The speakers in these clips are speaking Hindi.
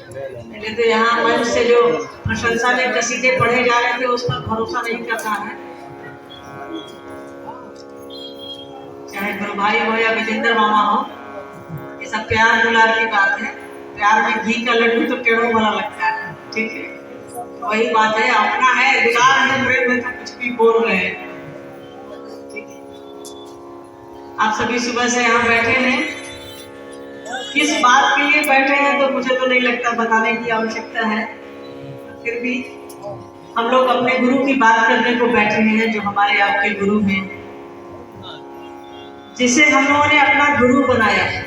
पहले तो यहाँ मंच से जो प्रशंसा में कसीदे पढ़े जा रहे थे उस पर भरोसा नहीं करना है, चाहे गुरु भाई हो या विजेंद्र मामा हो, ये सब प्यार दुलार की बात है। प्यार में घी का लड्डू तो टेढ़ों वाला लगता है, ठीक है, वही बात है, अपना है, दुलार है, प्रेम में तो कुछ भी बोल रहे हैं। आप सभी सुबह से यहाँ बैठे हैं, किस बात के लिए बैठे हैं तो मुझे तो नहीं लगता बताने की आवश्यकता है, फिर भी हम लोग अपने गुरु की बात करने को बैठे हैं, जो हमारे आपके गुरु हैं, जिसे हम लोगों ने अपना गुरु बनाया है।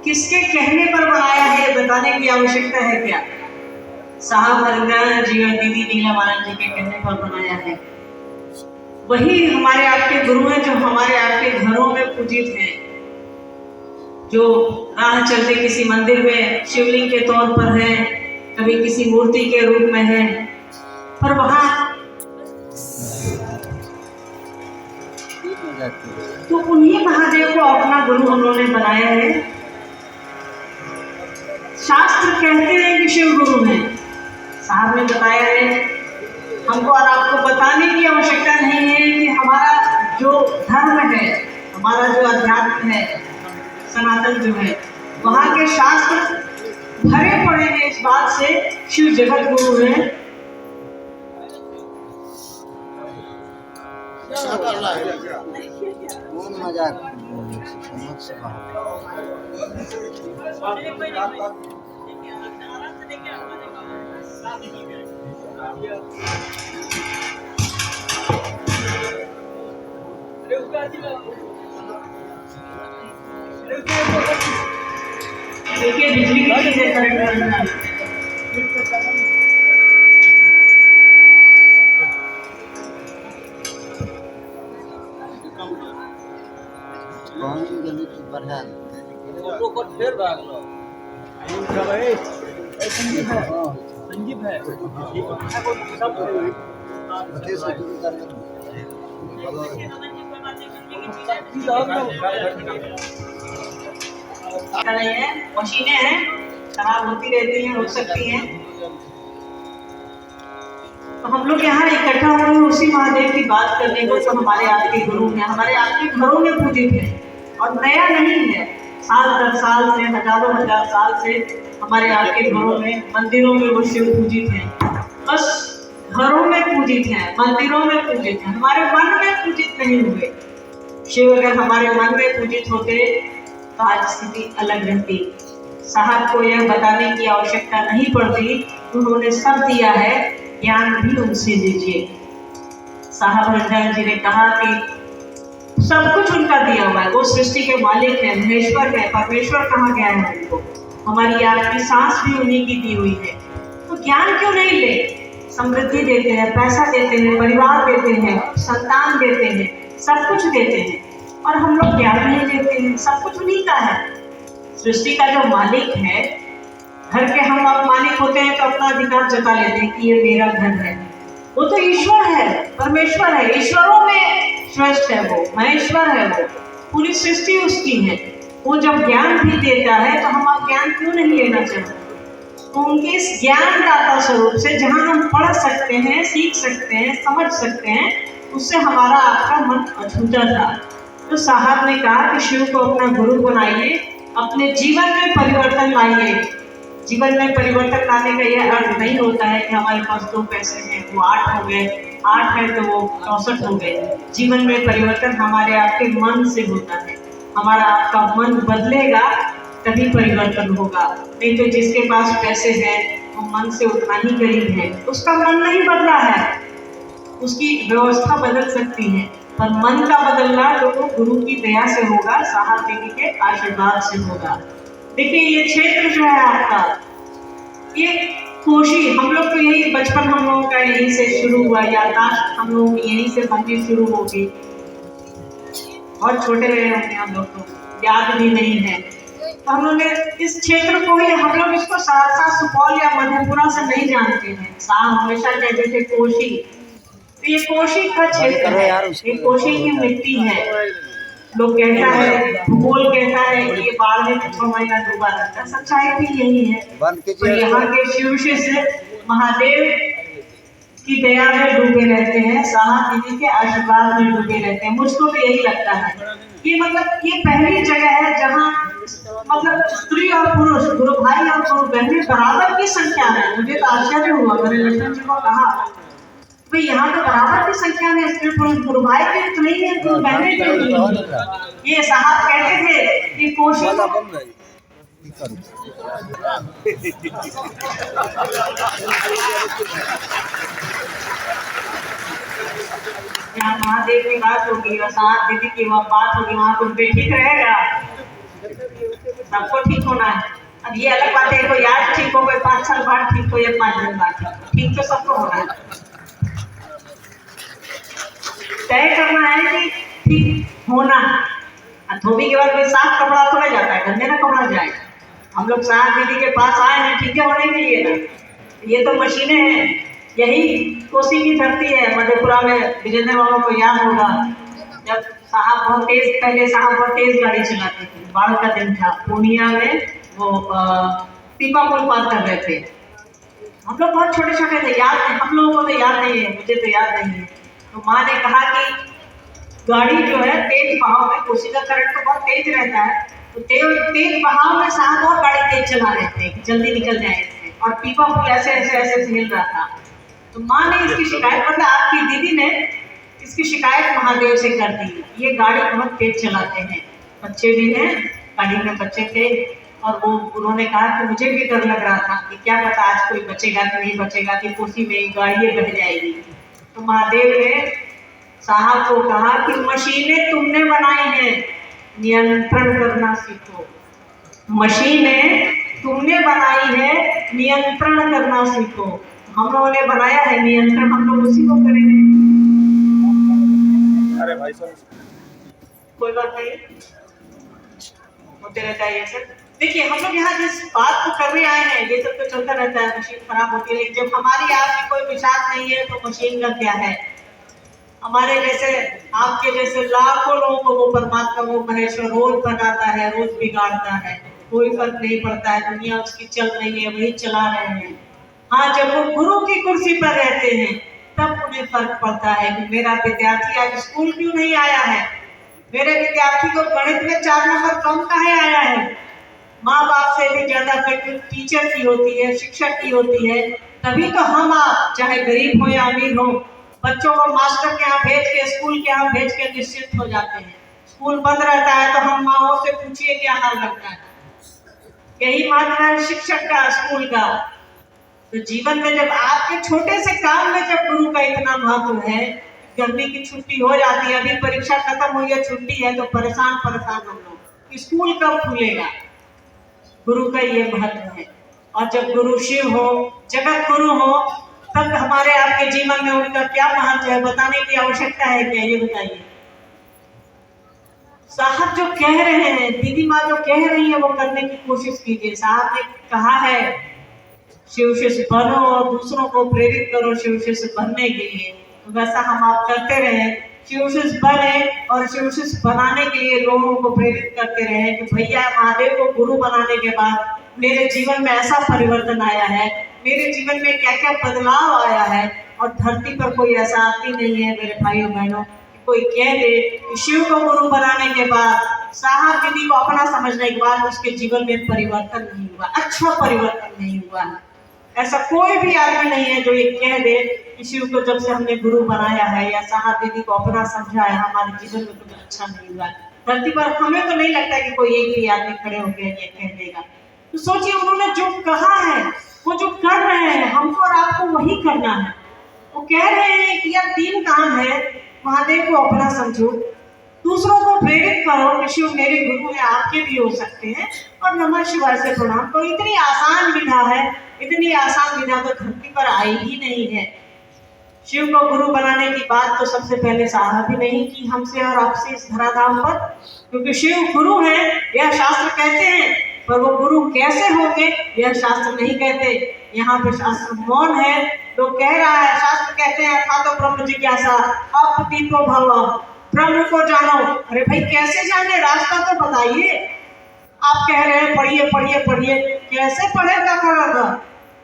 किसके कहने पर बनाया है ये बताने की आवश्यकता है क्या? साहब हरिनारायण जी और दीदी नीलामानंद जी के कहने पर बनाया है। वही हमारे आपके गुरु हैं जो हमारे आपके घरों में पूजित हैं, जो राह चलते किसी मंदिर में शिवलिंग के तौर पर है, कभी किसी मूर्ति के रूप में है, पर वहां तो उन्हीं महादेव को अपना गुरु उन्होंने बनाया है। शास्त्र कहते हैं कि शिव गुरु हैं, साहब ने बताया है, हमको और आपको बताने की आवश्यकता नहीं है कि हमारा जो धर्म है, हमारा जो अध्यात्म है, सनातन जो है, वहाँ के शास्त्र भरे पड़े हैं इस बात से, शिव जगत गुरु है। देखिए बिजली की चीजें करंट करना संजीव है मशीनें हैं, खराब होती रहती हैं, हो सकती हैं, तो हम लोग यहाँ इकट्ठा हुए उसी महादेव की बात करने को, जो हमारे आपके गुरु हैं, हमारे आपके घरों में पूजित है और नया नहीं है, साल दर साल से, हजारों हजार साल से हमारे आपके घरों में, मंदिरों में वो शिव पूजित हैं। बस घरों में पूजित हैं, मंदिरों में पूजित हैं, हमारे मन में पूजित नहीं हुए। शिव अगर हमारे मन में पूजित होते तो आज स्थिति अलग रहती। साहब को यह बताने की आवश्यकता नहीं पड़ती, उन्होंने सब दिया है, ज्ञान भी उनसे लीजिए। साहब हरिनारायण जी ने कहा कि सब कुछ उनका दिया हुआ है, वो सृष्टि के मालिक है, महेश्वर है, परमेश्वर कहाँ गया है उनको, हमारी आपकी सांस भी उन्हीं की दी हुई है, तो ज्ञान क्यों नहीं ले? समृद्धि देते हैं, पैसा देते हैं, परिवार देते हैं, संतान देते हैं, सब कुछ देते हैं, और हम लोग ज्ञान नहीं लेते हैं। सब कुछ उन्हीं का है। सृष्टि का जो मालिक है, घर के हम आप मालिक होते हैं तो अपना अधिकार जता लेते हैं कि ये मेरा घर है, वो तो ईश्वर है, परमेश्वर है, ईश्वरों में श्रेष्ठ है, वो महेश्वर है, वो पूरी सृष्टि उसकी है। वो जब ज्ञान भी देता है तो हम आप ज्ञान क्यों नहीं लेना चाहते? तो उनके इस ज्ञान दाता स्वरूप से जहाँ हम पढ़ सकते हैं, सीख सकते हैं, समझ सकते हैं, उससे हमारा आपका मन अछूता था। तो साहब ने कहा कि शिव को अपना गुरु बनाइए, अपने जीवन में परिवर्तन लाइए। जीवन में परिवर्तन लाने का यह अर्थ नहीं होता है कि हमारे पास 2 पैसे हैं वो 8 हो गए, 8 है तो वो 64 हो गए। जीवन में परिवर्तन हमारे आपके मन से होता है। हमारा आपका मन बदलेगा तभी परिवर्तन होगा, नहीं तो जिसके पास पैसे हैं वो मन से उतना ही गरीब है, उसका मन नहीं बदला है, उसकी व्यवस्था बदल सकती है, पर मन का बदलना तो गुरु की दया से होगा, साहब दीदी के आशीर्वाद से होगा। देखिए ये क्षेत्र जो है आपका, ये कोशी, हम लोग तो यही बचपन हम लोगों का यहीं से शुरू हुआ, याददाश्त हम लोगों की यहीं से बननी शुरू होगी। बहुत छोटे रहे होंगे हम लोग, तो याद भी नहीं है। तो हम लोग ने इस क्षेत्र को ही, हम लोग इसको सहरसा, सुपौल या मधेपुरा से नहीं जानते हैं। साहब हमेशा कहते थे कोशी, तो ये कोशी का क्षेत्र है, ये कोशी की मिट्टी है। लोग कहता है, भूगोल कहता है कि ये बाढ़ में 6 महीना डूबा रहता है, सच्चाई भी यही है। तो यहाँ के शिव शिष्य महादेव की दया में डूबे रहते हैं, साहा दीदी के आशीर्वाद में डूबे रहते हैं। मुझको तो यही लगता है कि मतलब ये पहली जगह है जहाँ मतलब स्त्री और पुरुष, गुरु भाई और गुरु बहनें बराबर की संख्या में। मुझे तो आश्चर्य हुआ, मैंने लक्ष्मण जी को कहा भाई यहाँ तो बराबर की संख्या में स्त्री पुरुष, गुरु भाई भी तो नहीं है, गुरु बहनें क्यों नहीं? ये साहब कहते थे कि कोशिश यहाँ महादेव की बात होगी और साथ दीदी की वह बात होगी, वहाँ कुछ भी ठीक रहेगा, सबको ठीक होना है। अब ये अलग बात है, कोई आज ठीक हो, कोई 5 साल बाद ठीक हो या 5 दिन बाद ठीक, तो सबको होना है। तय करना है कि ठीक होना है। धोबी के बाद कोई साफ कपड़ा थोड़ा जाता है, गंदे ना कपड़ा जाए। हम लोग साथ दीदी के पास आए हैं ठीक है होने के लिए ना, ये तो मशीनें हैं। यही कोसी की धरती है, मधेपुरा में विजेंद्र बाबा को याद होगा जब साहब बहुत तेज, पहले साहब बहुत तेज गाड़ी चलाते थे, बाढ़ का दिन था, पूर्णिया में वो पीपा पुल पार कर रहे थे। हम लोग बहुत छोटे छोटे थे, याद नहीं, हम लोगों को तो याद नहीं है, मुझे तो याद नहीं है। तो माँ ने कहा कि गाड़ी जो है तेज बहाव में, कोसी का करंट तो बहुत तेज रहता है, तो तेज बहाव में साहब और गाड़ी तेज चला रहे थे कि जल्दी निकल जाए, और पीपा पुल ऐसे ऐसे ऐसे हिल रहा था। तो माँ ने इसकी शिकायत, मतलब आपकी दीदी ने इसकी शिकायत महादेव से कर दी, ये गाड़ी बहुत तेज चलाते हैं। बच्चे भी हैं, गाड़ी में बच्चे थे, और वो उन्होंने कहा कि मुझे भी डर लग रहा था कि क्या पता आज कोई बचेगा कि नहीं बचेगा, कि कोसी में गाड़ी बह जाएगी। तो महादेव ने साहब को कहा कि मशीनें तुमने बनाई हैं, नियंत्रण करना सीखो। मशीनें तुमने बनाई है, नियंत्रण करना सीखो। हम लोगों ने बनाया है नियंत्रण, हम लोग उसी को करेंगे। अरे भाई साहब कोई बात नहीं, होते रहता है ये सब। देखिए हम लोग यहाँ जिस बात को करने आए हैं ये सब तो चलता रहता है, मशीन खराब होती है, लेकिन जब हमारी आपकी कोई विचार नहीं है तो मशीन का क्या है। हमारे जैसे आपके जैसे लाखों लोगों को वो परमात्मा, वो महेश्वर रोज बनाता है, रोज बिगाड़ता है, कोई फर्क नहीं पड़ता है। दुनिया उसकी चल रही है, वही चला रहे हैं। हाँ, जब वो गुरु की कुर्सी पर रहते हैं तब उन्हें फर्क पड़ता है कि मेरा विद्यार्थी आज स्कूल क्यों नहीं आया है, मेरे विद्यार्थी को गणित में 4 नंबर कम काहे आया है। माँ बाप से भी ज्यादा फिक्र टीचर की होती है, शिक्षक की होती है। तभी तो हम आप चाहे गरीब हो या अमीर हो, बच्चों को मास्टर के यहाँ भेज के, स्कूल के यहाँ भेज के निश्चिंत हो जाते हैं। स्कूल बंद रहता है तो हम माओ से पूछिए क्या हाल लगता है। यही महत्व है शिक्षक का, स्कूल का। तो जीवन में जब आपके छोटे से काम में जब गुरु का इतना महत्व है, गर्मी की छुट्टी हो जाती है, अभी परीक्षा खत्म हुई है, छुट्टी है, तो परेशान परेशान हम लोग, स्कूल कब खुलेगा। गुरु का ये महत्व है। और जब गुरु शिव हो, जगत गुरु हो, तब हमारे आपके जीवन में उनका क्या महत्व है, बताने की आवश्यकता है क्या, ये बताइए। साहब जो कह रहे हैं, दीदी माँ जो कह रही है वो करने की कोशिश कीजिए। साहब ने कहा है शिव शिष्य बनो और दूसरों को प्रेरित करो शिव शिष्य बनने के लिए, तो वैसा हम आप करते रहे, शिव शिष्य बने और शिव शिष्य बनाने के लिए लोगों को प्रेरित करते रहे कि भैया महादेव को गुरु बनाने के बाद मेरे जीवन में ऐसा परिवर्तन आया है, मेरे जीवन में क्या क्या बदलाव आया है। और धरती पर कोई ऐसा आदमी नहीं है मेरे भाइयों बहनों कोई कह दे कि शिव को गुरु बनाने के बाद, साहब दीदी को अपना समझने के बाद उसके जीवन में परिवर्तन नहीं हुआ, अच्छा परिवर्तन नहीं हुआ है। ऐसा कोई भी आदमी नहीं है जो ये कह दे कि शिव को जब से हमने गुरु बनाया है या साहब दीदी को अपना समझा है हमारे जीवन में कुछ अच्छा नहीं हुआ। धरती पर हमें तो नहीं लगता कि कोई एक भी आदमी खड़े होकर ये कह देगा। तो सोचिए उन्होंने जो कहा है, वो जो कर रहे हैं, हमको और आपको वही करना है। वो कह रहे हैं कि यार 3 काम है, महादेव को अपना समझो, दूसरों को प्रेरित करो कि शिव मेरे गुरु हैं, आपके भी हो सकते हैं, और नमः शिवाय से प्रणाम करो। इतनी आसान विधा है, इतनी आसान विधा तो धरती पर आई ही नहीं है। शिव को गुरु बनाने की बात तो सबसे पहले साहब ही नहीं की हमसे और आपसे इस धराधाम पर, क्योंकि शिव गुरु है यह शास्त्र कहते हैं, पर वो गुरु कैसे होंगे यह शास्त्र नहीं कहते। यहाँ पे शास्त्र मौन है, तो कह रहा है, शास्त्र कहते हैं था तो ब्रह्म जिज्ञासा अब दीपो भव, प्रभु को जानो। अरे भाई कैसे जाने, रास्ता तो बताइए। आप कह रहे हैं पढ़िए पढ़िए पढ़िए, कैसे पढ़ेगा खड़ा,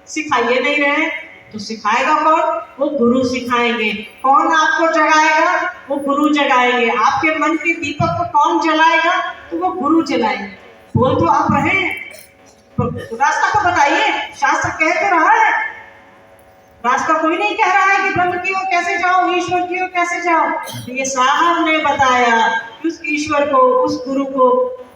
सिखाइए नहीं रहे तो सिखाएगा कौन? वो गुरु सिखाएंगे। कौन आपको जगाएगा? वो गुरु जगाएंगे। आपके मन के दीपक को कौन जलाएगा? तो वो गुरु जलाएंगे। बोल तो आप रहे हैं, तो रास्ता तो बताइए। शास्त्र कह तो रहा है, रास्ता कोई नहीं कह रहा है कि ब्रह्म की ओर कैसे जाओ, ईश्वर की ओर कैसे जाओ। तो ये साहब ने बताया कि उस ईश्वर को, उस गुरु को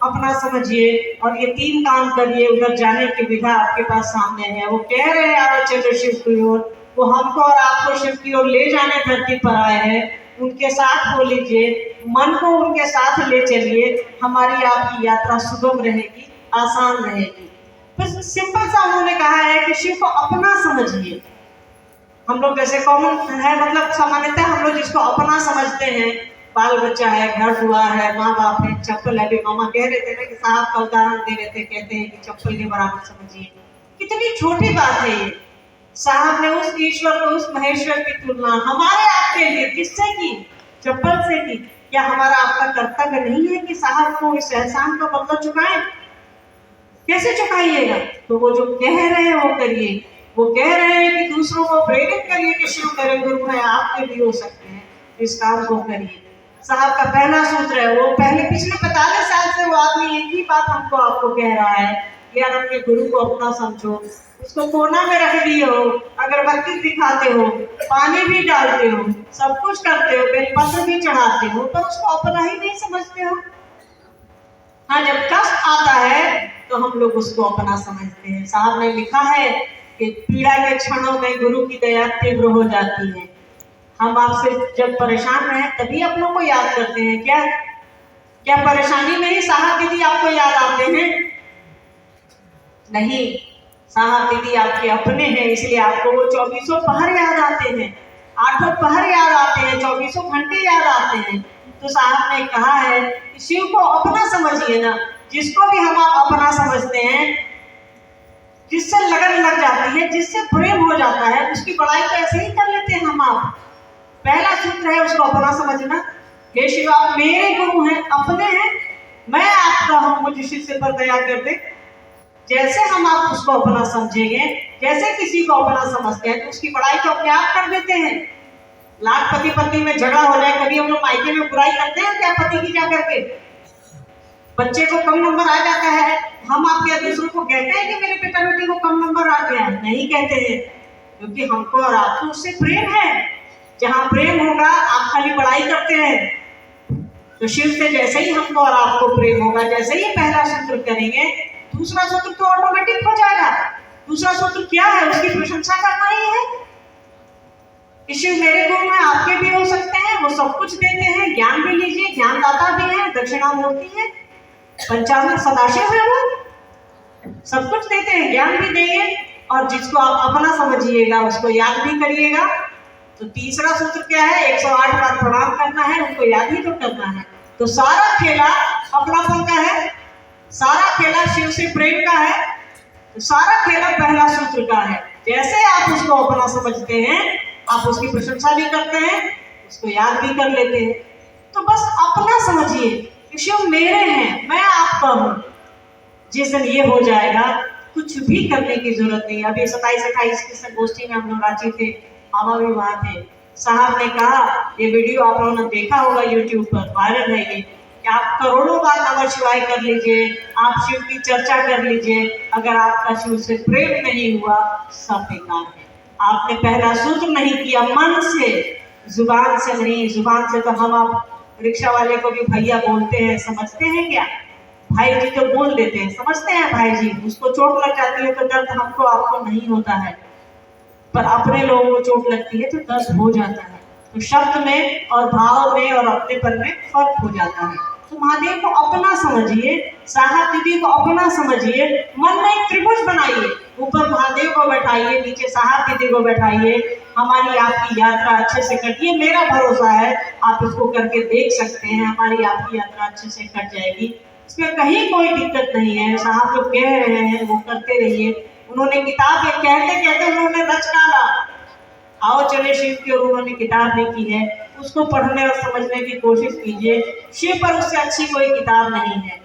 अपना समझिए और ये 3 काम करिए। उधर जाने की विधा आपके पास सामने है। वो कह रहे हैं आओ चलो शिव की ओर, वो हमको और आपको शिव की ओर ले जाने धरती पर आए हैं। उनके साथ हो लीजिए, मन को उनके साथ ले चलिए, हमारी आपकी यात्रा सुगम रहेगी, आसान रहेगी। तो सिंपल सा उन्होंने कहा है कि शिव को अपना समझिए। हम लोग जैसे कॉमन है, मतलब सामान्यतः हम लोग जिसको अपना समझते हैं, बाल बच्चा है, घर दुआर है, माँ बाप है, चप्पल है। अभी मामा कह रहे थे ना कि साहब का उदाहरण दे रहे थे, कहते हैं कि चप्पल के बराबर समझिए। कितनी छोटी बात है ये। साहब ने उस ईश्वर को, उस महेश्वर की तुलना हमारे आपके लिए किससे की? चप्पल से की। क्या हमारा आपका कर्तव्य नहीं है कि साहब को इस एहसान का बदला चुकाएं? कैसे चुकाइएगा? तो वो जो कह रहे हैं वो करिए। वो कह रहे हैं कि दूसरों को प्रेरित करिए कि शुरू करें, गुरु है आपके भी हो सकते हैं, इस काम को करिए। साहब का पहला सूत्र है, वो पहले पिछले 45 साल से वो आदमी एक ही बात हमको आपको कह रहा है, यार अपने गुरु को अपना समझो। उसको कोना में रख दिए हो, अगरबत्ती दिखाते हो, पानी भी डालते हो, सब कुछ करते हो, बेलपत्र भी चढ़ाते हो, पर उसको अपना ही नहीं समझते हो। हाँ, जब कष्ट आता है तो हम लोग उसको अपना समझते हैं। साहब ने लिखा है कि पीड़ा के क्षणों में गुरु की दया तीव्र हो जाती है। हम आपसे जब परेशान रहे तभी अपनों को याद करते हैं क्या? क्या परेशानी में ही साहब दीदी आपको याद आते हैं? नहीं, साहब दीदी आपके अपने हैं, इसलिए आपको वो 24 पहर याद आते हैं, 8 पहर याद आते हैं, 24 घंटे याद आते हैं। तो साहब ने कहा है कि शिव को अपना समझिए ना। जिसको भी हम आप अपना समझते हैं, जिससे लगन लग जाती है, जिससे प्रेम हो जाता है, उसकी बड़ाई तो ऐसे ही कर लेते हैं हम आप। पहला सूत्र है उसको अपना समझना। हे शिव आप मेरे गुरु हैं, अपने हैं, मैं आपका हूं, मुझे शिष्य पर दया कर दे। जैसे हम आप उसको अपना समझेंगे, जैसे किसी को अपना समझते हैं, तो उसकी बड़ाई तो अपने आप कर देते हैं। लाख पति पत्नी में झगड़ा हो जाए, कभी हम लोग मायके में बुराई करते हैं क्या पति की जा करके? बच्चे को कम नंबर आ जाता है, हम आपके दूसरों को कहते हैं कि मेरे बेटा बेटी को कम नंबर आ गया? नहीं कहते हैं, क्योंकि हमको और आपको उससे प्रेम है। जहां प्रेम होगा आप खाली बड़ाई करते हैं। तो शिव से जैसे ही हमको और आपको प्रेम होगा, जैसे ही पहला सूत्र करेंगे, दूसरा सूत्र तो ऑटोमेटिक हो जाएगा। दूसरा सूत्र क्या है? उसकी प्रशंसा करना ही है। शिव मेरे गुरु में आपके भी हो सकते हैं, वो सब कुछ देते हैं, ज्ञान भी लीजिए, ज्ञानदाता भी है, दक्षिणामूर्ति है, पंचामृत सदाशिव है, वो सब कुछ देते हैं, ज्ञान भी देंगे। और जिसको आप अपना समझिएगा उसको याद भी करिएगा। तो तीसरा सूत्र क्या है? 108 बार प्रणाम करना है, उनको याद ही तो करना है। तो सारा खेला अपनापन का है, सारा खेला शिव से प्रेम का है, तो सारा खेला पहला सूत्र का है। जैसे आप उसको अपना समझते हैं, आप उसकी प्रशंसा भी करते हैं, उसको याद भी कर लेते हैं। तो बस अपना समझिए कि शिव मेरे हैं, मैं आपका हूं। जिस दिन ये हो जाएगा, कुछ भी करने की जरूरत नहीं। अभी 27-28 की संगोष्ठी में हम लोग रांची थे, मामा भी वहां थे। साहब ने कहा, ये वीडियो आप लोगों ने देखा होगा यूट्यूब पर, वायरल है ये, कि आप करोड़ों बार नमः शिवाय कर लीजिए, आप शिव की चर्चा कर लीजिए, अगर आपका शिव से प्रेम नहीं हुआ, सब बेकार है। आपने पहला सूत्र नहीं किया मन से, जुबान से नहीं। जुबान से तो हम आप रिक्शा वाले को भी भैया बोलते हैं, समझते हैं क्या? भाई जी तो बोल देते हैं, समझते हैं भाई जी। उसको चोट लग जाती है तो दर्द हमको आपको नहीं होता है, पर अपने लोगों को चोट लगती है तो दर्द हो जाता है। तो शब्द में और भाव में और अपनेपन में फर्क हो जाता है। तो महादेव को अपना समझिए, साहब दीदी को अपना समझिए, मन में एक त्रिभुज बनाइए, ऊपर महादेव को बैठाइए, नीचे साहब दीदी को बैठाइए। हमारी आपकी यात्रा अच्छे से कटिए, मेरा भरोसा है आप इसको करके देख सकते हैं, हमारी आपकी यात्रा अच्छे से कट जाएगी। इसमें कहीं कोई दिक्कत नहीं है। साहब लोग कह रहे हैं वो करते रहिए। उन्होंने किताब कहते कहते उन्होंने रच डाला, आओ चले शिव की ओर उन्होंने किताब लिखी है, उसको पढ़ने और समझने की कोशिश कीजिए। शिव पर उससे अच्छी कोई किताब नहीं है।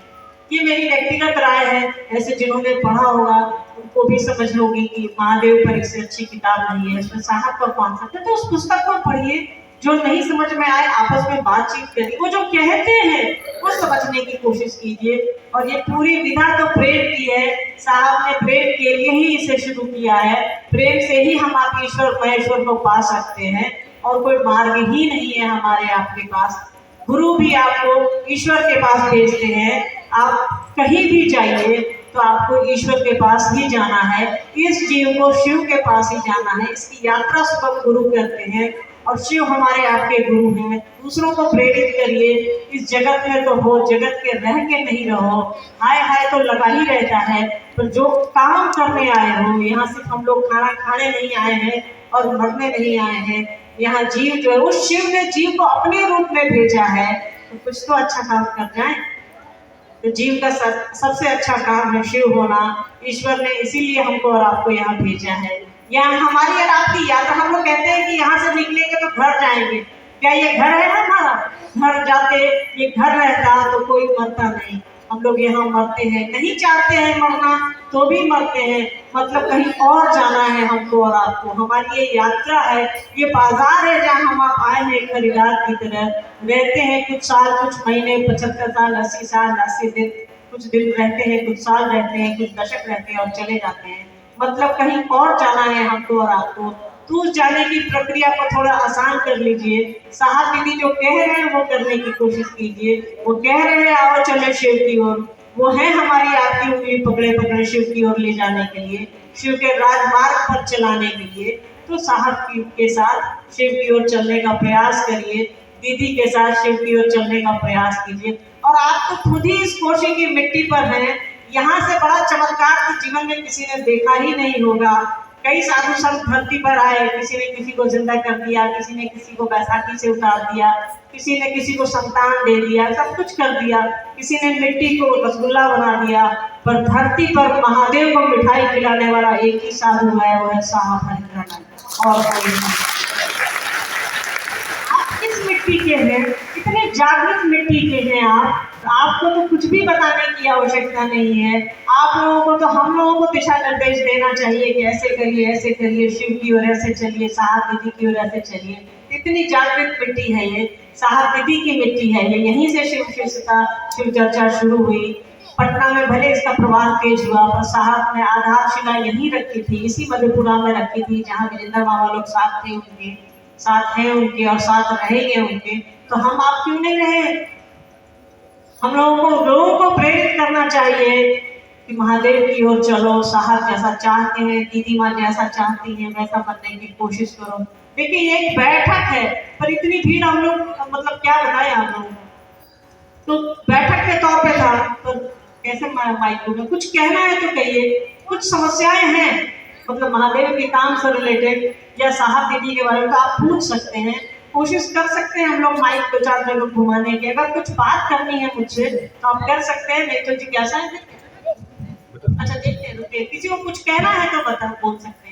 ये मेरी व्यक्तिगत राय है। ऐसे जिन्होंने पढ़ा होगा उनको भी समझ होगी कि महादेव पर इससे अच्छी किताब नहीं है, इसमें साहब का कॉन्सेप्ट है। तो उस पुस्तक को पढ़िए, जो नहीं समझ में आए आपस में बातचीत करिए, वो जो कहते हैं वो समझने की कोशिश कीजिए। और ये पूरी विधा तो प्रेम की है, साहब ने प्रेम के लिए ही इसे शुरू किया है। प्रेम से ही हम आप ईश्वर महेश्वर को पा सकते हैं, और कोई मार्ग ही नहीं है हमारे आपके पास। गुरु भी आपको ईश्वर के पास भेजते हैं। आप कहीं भी जाइए तो आपको ईश्वर के पास ही जाना है, इस जीव को शिव के पास ही जाना है। इसकी यात्रा सुबह गुरु करते हैं, और शिव हमारे आपके गुरु हैं। दूसरों को प्रेरित करिए। इस जगत में तो हो, जगत के रह के नहीं रहो। हाय हाय तो लगा ही रहता है, पर जो काम करने आए हो, यहाँ सिर्फ हम लोग खाना खाने नहीं आए हैं और मरने नहीं आए हैं। यहाँ जीव जो है, उस शिव ने जीव को अपने रूप में भेजा है, तो कुछ तो अच्छा काम कर जाए। तो जीव का सबसे अच्छा काम है शिव होना। ईश्वर ने इसीलिए हमको और आपको यहाँ भेजा है। यहाँ हमारी और आपकी यात्रा, हम लोग कहते हैं कि यहाँ से निकलेंगे तो घर जाएंगे। क्या ये घर है हमारा? घर जाते ये घर रहता तो कोई मरता नहीं। हम लोग यहाँ मरते हैं, नहीं चाहते हैं मरना तो भी मरते हैं। मतलब कहीं और जाना है हमको और आपको। हमारी ये यात्रा है, ये बाजार है जहाँ हम आप आए हैं खरीदार की तरह। रहते हैं कुछ साल, कुछ महीने, 75 साल, 80 साल, 80 दिन, कुछ दिन रहते हैं, कुछ साल रहते हैं, कुछ दशक रहते हैं और चले जाते हैं। मतलब कहीं और जाना है हमको और आपको। तो उस जाने की प्रक्रिया को थोड़ा आसान कर लीजिए। साहब दीदी जो कह रहे हैं वो करने की कोशिश कीजिए। वो कह रहे हैं आओ चले शिव की ओर, वो है हमारी आपकी उंगली पकड़े पकड़े शिव की ओर ले जाने के लिए, शिव के राजमार्ग पर चलाने के लिए। तो साहब के साथ शिव की ओर चलने का प्रयास करिए, दीदी के साथ शिव की ओर चलने का प्रयास कीजिए। और आप तो खुद ही इस कोशी की मिट्टी पर हैं। यहाँ से बड़ा चमत्कार तो जीवन में किसी ने देखा ही नहीं होगा। कई साधु संत धरती पर आए, किसी ने किसी को जिंदा कर दिया, किसी ने किसी को बैसाखी से उतार दिया, किसी ने किसी को संतान दे दिया, सब कुछ कर दिया। किसी ने मिट्टी को रसगुल्ला बना दिया। पर धरती पर महादेव को मिठाई खिलाने वाला एक ही साधु है, वो है साहब हरिद्रानंद। और आप किस मिट्टी के हैं? इतने जागृत मिट्टी के हैं आप। आपको तो कुछ भी बताने की आवश्यकता नहीं है। आप लोगों को तो हम लोगों को दिशा निर्देश देना चाहिए कि ऐसे करिए, ऐसे करिए, शिव की ओर ऐसे चलिए, साहब दीदी की ओर ऐसे चलिए। इतनी जागृत मिट्टी है ये, साहब दीदी की मिट्टी है ये। यहीं से शिव चर्चा शुरू हुई। पटना में भले इसका प्रवाह तेज हुआ, पर साहब ने आधारशिला यहीं रखी थी, इसी मधेपुरा में रखी थी, जहाँ वीरेंद्र बाबा लोग साथ थे उनके, साथ हैं उनके और साथ रहेंगे उनके। तो हम आप क्यों नहीं रहे? हम लोगों को प्रेरित करना चाहिए कि महादेव की ओर चलो। साहब जैसा चाहते हैं, दीदी माँ जैसा चाहती हैं, वैसा बनने की कोशिश करो। देखिए ये एक बैठक है, पर इतनी भीड़ हम लोग, मतलब क्या बताएं आप लोगों को। तो बैठक के तौर पे था, तो कैसे माइक में कुछ कहना है तो कहिए। कुछ समस्याएं हैं, मतलब महादेव के काम से रिलेटेड या साहब दीदी के बारे में, तो आप पूछ सकते हैं। कोशिश कर सकते हैं हम लोग माइक को 4 जगह घुमाने की। अगर कुछ बात करनी है मुझसे तो आप कर सकते हैं, नहीं तो जिज्ञासा है। अच्छा देखते हैं, किसी को कुछ कहना है तो बोल सकते हैं।